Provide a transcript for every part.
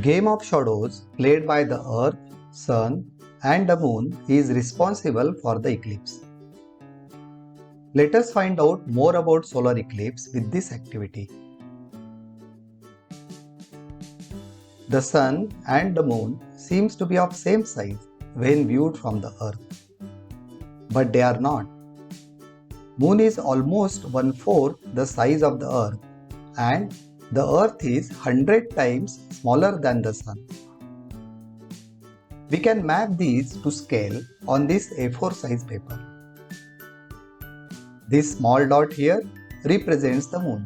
game of shadows played by the Earth, Sun and the Moon is responsible for the eclipse. Let us find out more about solar eclipse with this activity. The Sun and the Moon seems to be of same size when viewed from the Earth. But they are not. Moon is almost 1/4 the size of the Earth and the Earth is 100 times smaller than the Sun. We can map these to scale on this A4 size paper. This small dot here represents the Moon.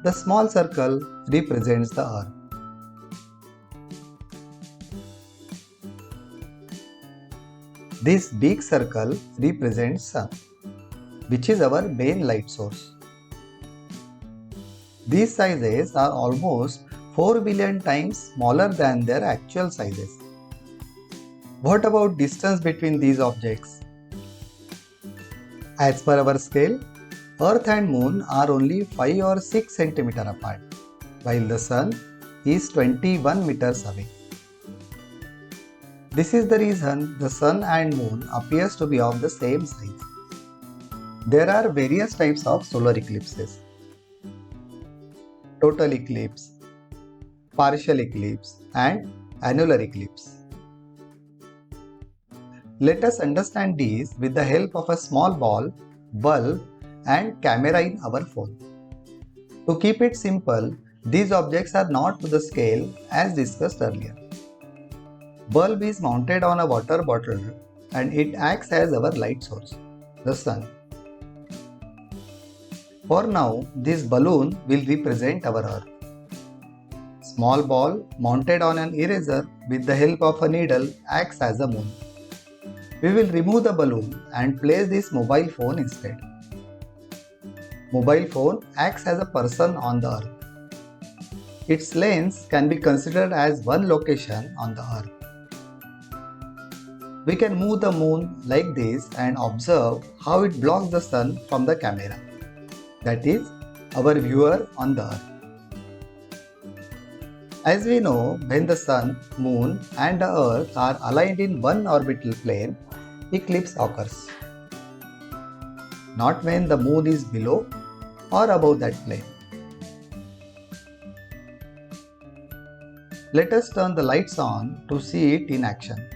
The small circle represents the Earth. This big circle represents Sun, which is our main light source. These sizes are almost 4 billion times smaller than their actual sizes. What about distance between these objects? As per our scale, Earth and Moon are only 5 or 6 cm apart, while the Sun is 21 meters away. This is the reason the Sun and Moon appears to be of the same size. There are various types of solar eclipses. Total eclipse, partial eclipse and annular eclipse. Let us understand these with the help of a small ball, bulb and camera in our phone. To keep it simple, these objects are not to the scale as discussed earlier. Bulb is mounted on a water bottle and it acts as our light source, the Sun. For now, this balloon will represent our Earth. Small ball mounted on an eraser with the help of a needle acts as a Moon. We will remove the balloon and place this mobile phone instead. Mobile phone acts as a person on the Earth. Its lens can be considered as one location on the Earth. We can move the Moon like this and observe how it blocks the Sun from the camera. That is, our viewer on the Earth. As we know, when the Sun, Moon and the Earth are aligned in one orbital plane, eclipse occurs. Not when the Moon is below or above that plane. Let us turn the lights on to see it in action.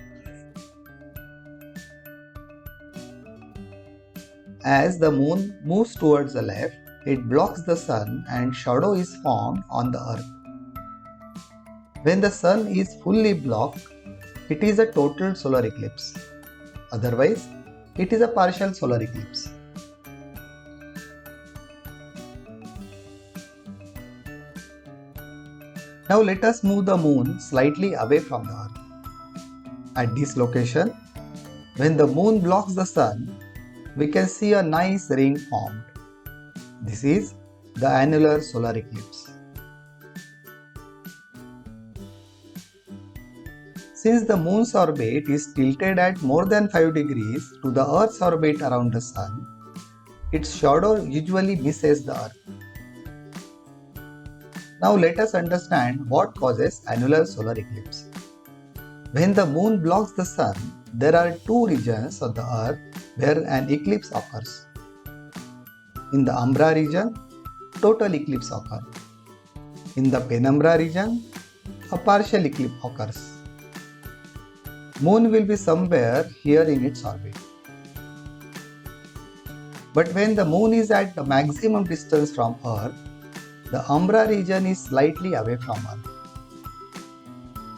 As the Moon moves towards the left, it blocks the Sun and shadow is formed on the Earth. When the Sun is fully blocked, it is a total solar eclipse. Otherwise, it is a partial solar eclipse. Now let us move the Moon slightly away from the Earth. At this location, when the Moon blocks the Sun, we can see a nice ring formed. This is the annular solar eclipse. Since the Moon's orbit is tilted at more than 5 degrees to the Earth's orbit around the Sun, its shadow usually misses the Earth. Now let us understand what causes annular solar eclipse. When the Moon blocks the Sun, there are two regions of the Earth where an eclipse occurs. In the umbra region, total eclipse occurs. In the penumbra region, a partial eclipse occurs. Moon will be somewhere here in its orbit. But when the Moon is at the maximum distance from Earth, the umbra region is slightly away from Earth.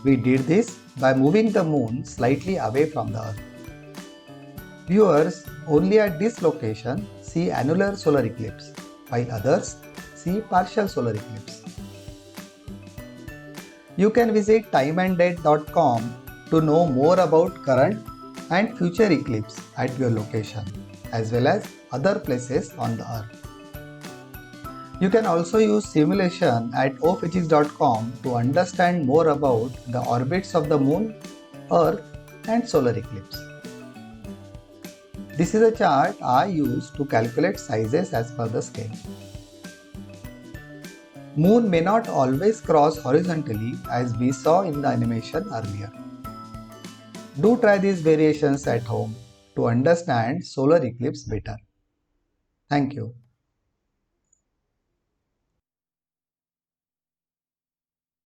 We did this by moving the Moon slightly away from the Earth. Viewers only at this location see annular solar eclipse, while others see partial solar eclipse. You can visit timeanddate.com to know more about current and future eclipse at your location, as well as other places on the Earth. You can also use simulation at ophysics.com to understand more about the orbits of the Moon, Earth and solar eclipse. This is a chart I use to calculate sizes as per the scale. Moon may not always cross horizontally as we saw in the animation earlier. Do try these variations at home to understand solar eclipse better. Thank you.